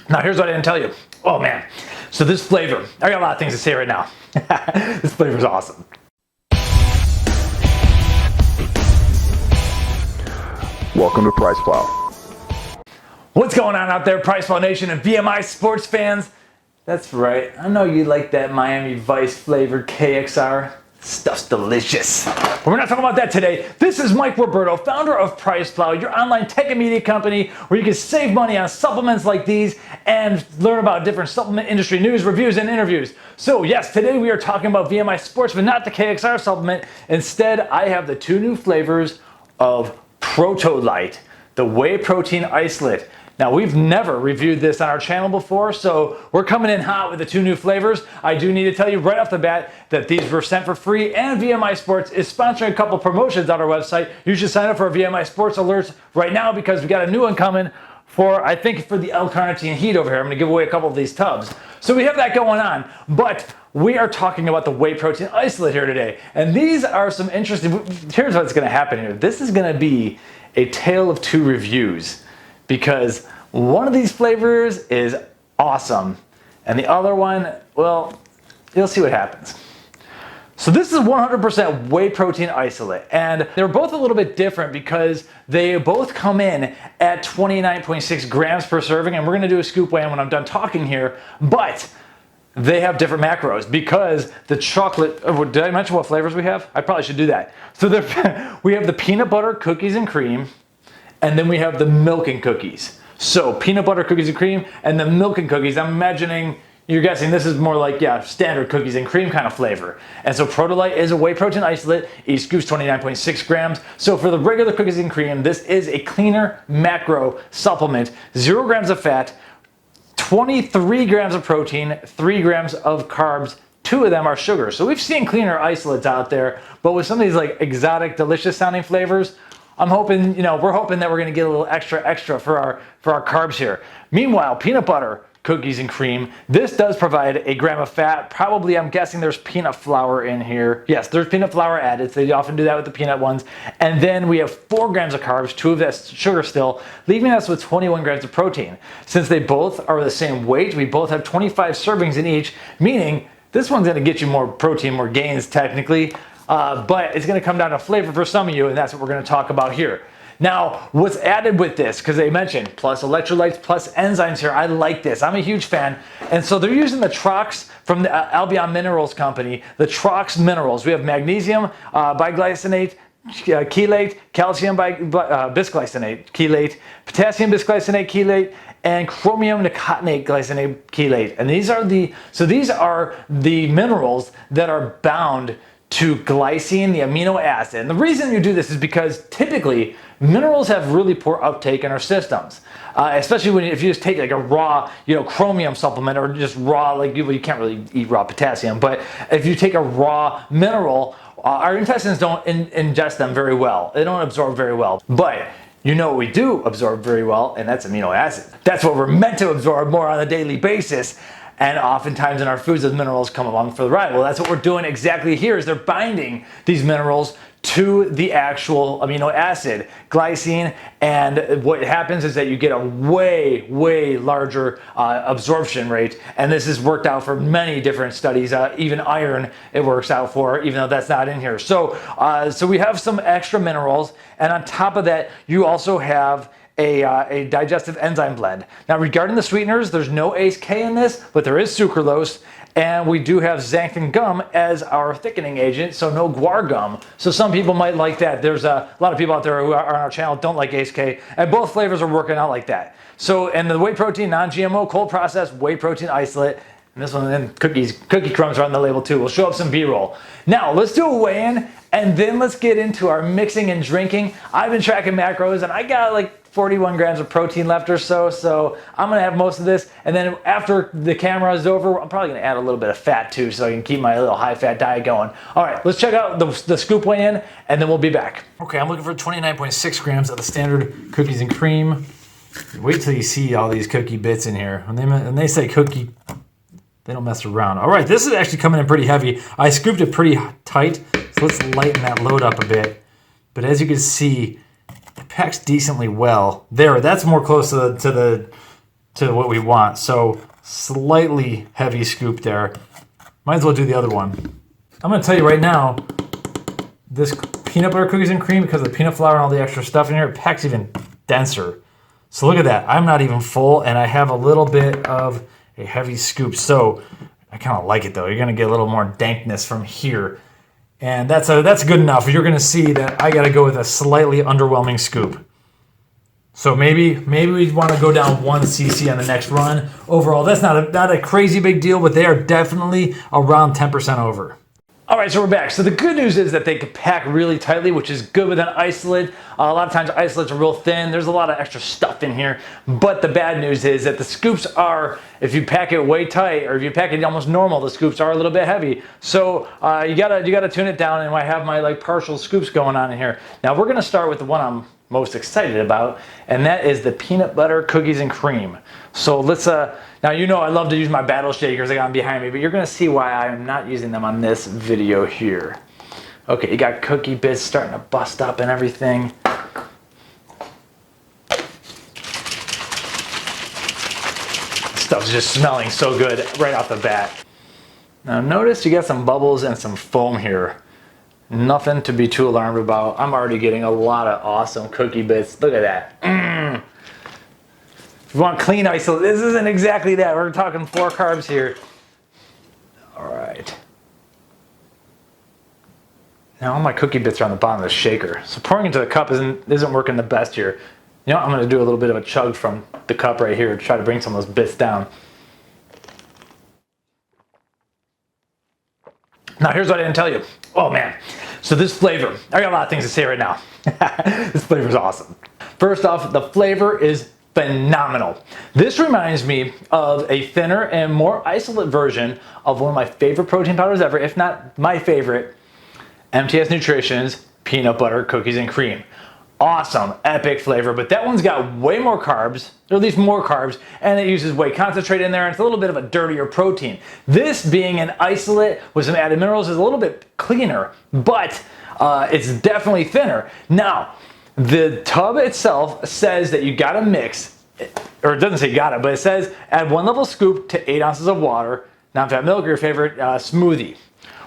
Now, here's what I didn't tell you. Oh man, so this flavor, I got a lot of things to say right now. This flavor is awesome. Welcome to PricePlow. What's going on out there, PricePlow Nation and VMI Sports fans? That's right, I know you like that Miami Vice flavored KXR. Stuff's delicious. But we're not talking about that today. This is Mike Roberto, founder of PricePlow, your online tech and media company where you can save money on supplements like these and learn about different supplement industry news, reviews, and interviews. So yes, today we are talking about VMI Sports, but not the KXR supplement. Instead, I have the two new flavors of Protolyte, the whey protein isolate. Now, we've never reviewed this on our channel before, so we're coming in hot with the two new flavors. I do need to tell you right off the bat that these were sent for free, and VMI Sports is sponsoring a couple promotions on our website. You should sign up for our VMI Sports alerts right now because we got a new one coming for, I think, for the L-carnitine heat over here. I'm gonna give away a couple of these tubs. So we have that going on, but we are talking about the whey protein isolate here today. And these are some interesting, here's what's gonna happen here. This is gonna be a tale of two reviews because one of these flavors is awesome and the other one, well, you'll see what happens. So this is 100% whey protein isolate, and they're both a little bit different because they both come in at 29.6 grams per serving, and we're gonna do a scoop weigh-in when I'm done talking here, but they have different macros because the chocolate, did I mention what flavors we have? I probably should do that. So we have the peanut butter cookies and cream, and then we have the milk and cookies. So peanut butter cookies and cream and the milk and cookies, I'm imagining, you're guessing this is more like, yeah, standard cookies and cream kind of flavor. And so Protolyte is a whey protein isolate. Each scoop's 29.6 grams. So for the regular cookies and cream, this is a cleaner macro supplement. 0 grams of fat, 23 grams of protein, 3 grams of carbs. 2 of them are sugar. So we've seen cleaner isolates out there, but with some of these like exotic, delicious sounding flavors, I'm hoping, we're hoping that we're gonna get a little extra for our carbs here. Meanwhile, peanut butter cookies and cream, this does provide a gram of fat. Probably, I'm guessing there's peanut flour in here. Yes, there's peanut flour added. So they often do that with the peanut ones. And then we have 4 grams of carbs, 2 of that's sugar still, leaving us with 21 grams of protein. Since they both are the same weight, we both have 25 servings in each, meaning this one's gonna get you more protein, more gains technically, but it's gonna come down to flavor for some of you, and that's what we're gonna talk about here. Now, what's added with this, because they mentioned plus electrolytes, plus enzymes here, I like this, I'm a huge fan. And so they're using the Trox from the Albion Minerals company, the Trox minerals. We have magnesium biglycinate, chelate, calcium bisglycinate, chelate, potassium bisglycinate, chelate, and chromium nicotinate glycinate chelate. And these are the minerals that are bound to glycine, the amino acid. And the reason you do this is because typically minerals have really poor uptake in our systems, especially if you just take like a raw, chromium supplement or just raw, like you can't really eat raw potassium, but if you take a raw mineral, our intestines don't ingest them very well. They don't absorb very well. But what we do absorb very well, and that's amino acid. That's what we're meant to absorb more on a daily basis. And oftentimes in our foods, those minerals come along for the ride. Well, that's what we're doing exactly here is they're binding these minerals to the actual amino acid, glycine, and what happens is that you get a way larger absorption rate, and this is worked out for many different studies, even iron it works out for, even though that's not in here. So we have some extra minerals, and on top of that, you also have a digestive enzyme blend. Now regarding the sweeteners, there's no ACE-K in this, but there is sucralose, and we do have xanthan gum as our thickening agent, so no guar gum. So some people might like that. There's a lot of people out there who are on our channel don't like ACE-K, and both flavors are working out like that. So, and the whey protein, non-GMO, cold processed whey protein isolate, and this one, then cookie crumbs are on the label too. We'll show up some B-roll. Now let's do a weigh-in, and then let's get into our mixing and drinking. I've been tracking macros, and I got like 41 grams of protein left or so I'm gonna have most of this, and then after the camera is over, I'm probably gonna add a little bit of fat too, so I can keep my little high-fat diet going. All right, let's check out the scoop weigh-in, and then we'll be back. Okay, I'm looking for 29.6 grams of the standard cookies and cream. Wait till you see all these cookie bits in here. When they say cookie, they don't mess around. All right, this is actually coming in pretty heavy. I scooped it pretty tight, so let's lighten that load up a bit. But as you can see, it packs decently well. There, that's more close to the to what we want. So slightly heavy scoop there. Might as well do the other one. I'm gonna tell you right now, this peanut butter cookies and cream, because of the peanut flour and all the extra stuff in here, it packs even denser. So look at that, I'm not even full, and I have a little bit of a heavy scoop. So I kind of like it though. You're gonna get a little more dankness from here. And that's good enough. You're gonna see that I gotta go with a slightly underwhelming scoop. So maybe we want to go down 1 cc on the next run. Overall, that's not a crazy big deal, but they are definitely around 10% over. All right, so we're back. So the good news is that they can pack really tightly, which is good with an isolate. A lot of times isolates are real thin. There's a lot of extra stuff in here. But the bad news is that the scoops are, if you pack it way tight or if you pack it almost normal, the scoops are a little bit heavy. So you gotta tune it down, and I have my like partial scoops going on in here. Now we're gonna start with the one I'm most excited about, and that is the peanut butter cookies and cream. So let's now you know I love to use my battle shakers. I got them behind me, but you're gonna see why I am not using them on this video here. Okay, you got cookie bits starting to bust up and everything. Stuff's just smelling so good right off the bat. Now notice you got some bubbles and some foam here. Nothing to be too alarmed about. I'm already getting a lot of awesome cookie bits. Look at that. If you want clean isolate, this isn't exactly that. We're talking 4 carbs here. All right. Now all my cookie bits are on the bottom of the shaker. So pouring into the cup isn't working the best here. You know, I'm gonna do a little bit of a chug from the cup right here to try to bring some of those bits down. Now here's what I didn't tell you. Oh man, so this flavor, I got a lot of things to say right now. This flavor is awesome. First off, the flavor is phenomenal. This reminds me of a thinner and more isolate version of one of my favorite protein powders ever, if not my favorite, MTS Nutrition's peanut butter cookies and cream. Awesome, epic flavor, but that one's got way more carbs, or at least more carbs, and it uses whey concentrate in there, and it's a little bit of a dirtier protein. This, being an isolate with some added minerals, is a little bit cleaner, but it's definitely thinner. Now, the tub itself says that you gotta mix, or it doesn't say gotta, but it says add 1 level scoop to 8 ounces of water, non-fat milk, or your favorite smoothie.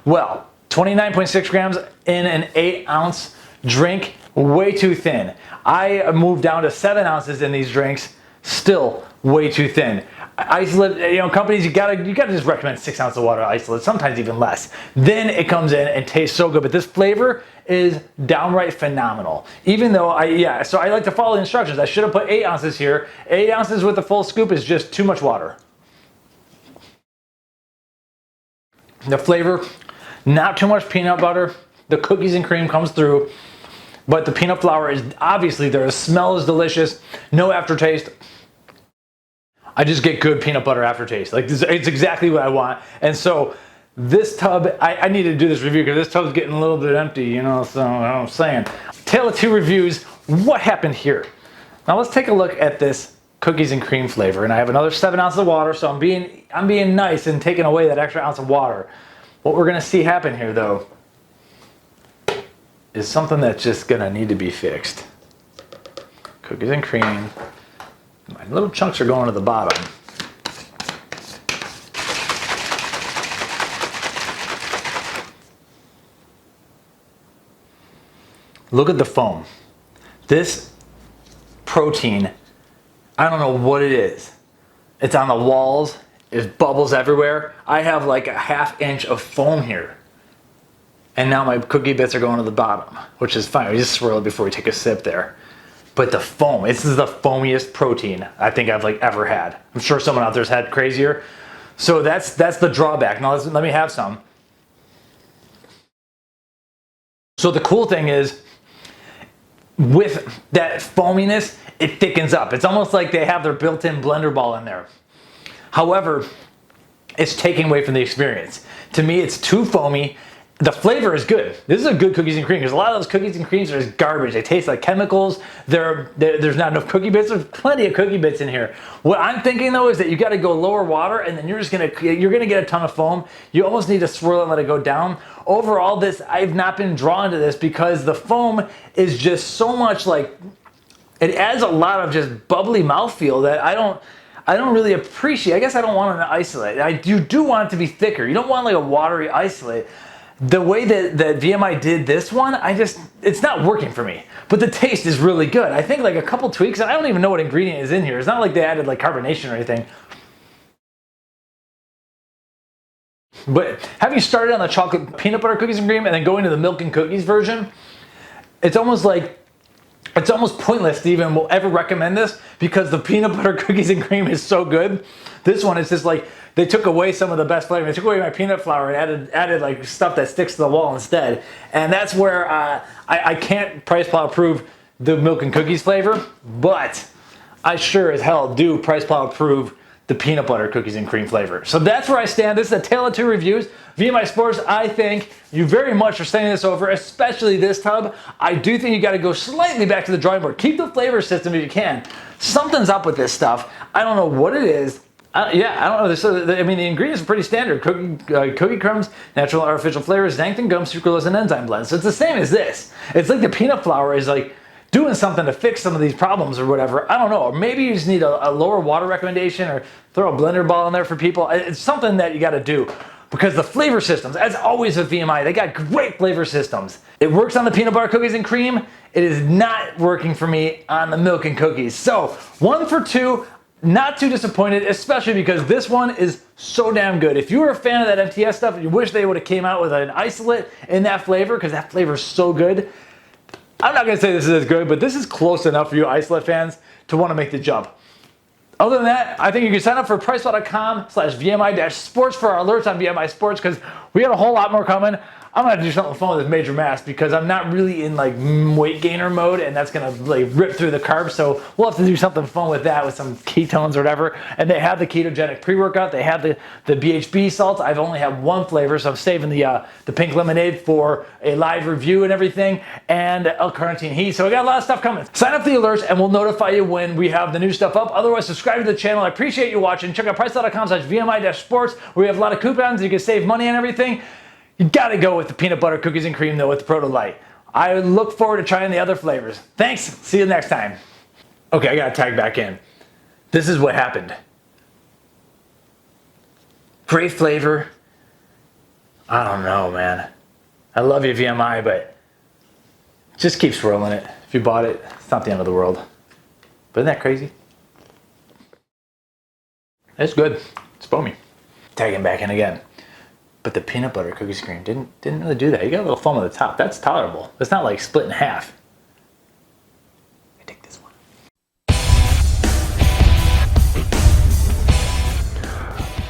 Well, 29.6 grams in an 8-ounce drink, way too thin. I moved down to 7 ounces in these drinks, still way too thin. Isolate, you know, companies, you gotta just recommend 6 ounces of water isolate, sometimes even less. Then it comes in and tastes so good, but this flavor is downright phenomenal. Even though so I like to follow the instructions. I should have put 8 ounces here. 8 ounces with the full scoop is just too much water. The flavor, not too much peanut butter. The cookies and cream comes through. But the peanut flour is obviously there. The smell is delicious. No aftertaste. I just get good peanut butter aftertaste. Like it's exactly what I want. And so this tub, I need to do this review because this tub's getting a little bit empty, you know, so I'm saying. Tale of 2 reviews. What happened here? Now let's take a look at this cookies and cream flavor. And I have another 7 ounces of water, so I'm being nice and taking away that extra ounce of water. What we're gonna see happen here though is something that's just gonna need to be fixed. Cookies and cream. My little chunks are going to the bottom. Look at the foam. This protein, I don't know what it is. It's on the walls, there's bubbles everywhere. I have like a ½ inch of foam here. And now my cookie bits are going to the bottom, which is fine. We just swirl it before we take a sip there. But the foam, this is the foamiest protein I think I've like ever had. I'm sure someone out there's had crazier. So that's the drawback. Now let me have some. So the cool thing is, with that foaminess, it thickens up. It's almost like they have their built-in blender ball in there. However, it's taking away from the experience. To me, it's too foamy. The flavor is good. This is a good cookies and cream because a lot of those cookies and creams are just garbage. They taste like chemicals. There's not enough cookie bits. There's plenty of cookie bits in here. What I'm thinking though is that you got to go lower water, and then you're gonna get a ton of foam. You almost need to swirl it and let it go down. Overall, I've not been drawn to this because the foam is just so much like, it adds a lot of just bubbly mouthfeel that I I don't really appreciate. I guess I don't want it to isolate. You do want it to be thicker. You don't want like a watery isolate. The way that VMI did this one, it's not working for me. But the taste is really good. I think like a couple tweaks, and I don't even know what ingredient is in here. It's not like they added like carbonation or anything. But having started on the chocolate peanut butter cookies and cream and then going to the milk and cookies version, it's almost pointless to even ever recommend this because the peanut butter cookies and cream is so good. This one is just like they took away some of the best flavor. They took away my peanut flour and added like stuff that sticks to the wall instead. And that's where I can't PricePlow approve the milk and cookies flavor, but I sure as hell do PricePlow approve the peanut butter cookies and cream flavor. So that's where I stand. This is a tale of two reviews. VMI Sports, I think you very much are sending this over, especially this tub. I do think you gotta go slightly back to the drawing board. Keep the flavor system if you can. Something's up with this stuff. I don't know what it is. I don't know. I mean, the ingredients are pretty standard. Cookie crumbs, natural artificial flavors, xanthan gum, sucralose, and enzyme blends. So it's the same as this. It's like the peanut flour is like doing something to fix some of these problems or whatever. I don't know. Or maybe you just need a lower water recommendation or throw a blender ball in there for people. It's something that you got to do because the flavor systems, as always with VMI, they got great flavor systems. It works on the peanut butter cookies and cream. It is not working for me on the milk and cookies. So 1 for 2, not too disappointed, especially because this one is so damn good. If you were a fan of that MTS stuff, you wish they would have came out with an isolate in that flavor because that flavor is so good. I'm not gonna say this is as good, but this is close enough for you isolate fans to want to make the jump. Other than that, I think you can sign up for PricePlow.com/VMI-sports for our alerts on VMI Sports because we got a whole lot more coming. I'm gonna do something fun with this major mass because I'm not really in like weight gainer mode and that's gonna like rip through the carbs. So we'll have to do something fun with that with some ketones or whatever. And they have the ketogenic pre-workout. They have the BHB salts. I've only had one flavor, so I'm saving the pink lemonade for a live review and everything, and L-carnitine heat. So we got a lot of stuff coming. Sign up for the alerts and we'll notify you when we have the new stuff up. Otherwise, subscribe to the channel. I appreciate you watching. Check out PricePlow.com/VMI-sports where we have a lot of coupons. You can save money and everything. You gotta go with the peanut butter cookies and cream though with the Protolyte. I look forward to trying the other flavors. Thanks, see you next time. Okay, I gotta tag back in. This is what happened. Great flavor. I don't know, man. I love you, VMI, but just keep swirling it. If you bought it, it's not the end of the world. But isn't that crazy? It's good. It's foamy. Tagging back in again. But the peanut butter cookies and cream didn't really do that. You got a little foam at the top. That's tolerable. It's not like split in half. I take this one.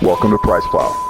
Welcome to PricePlow.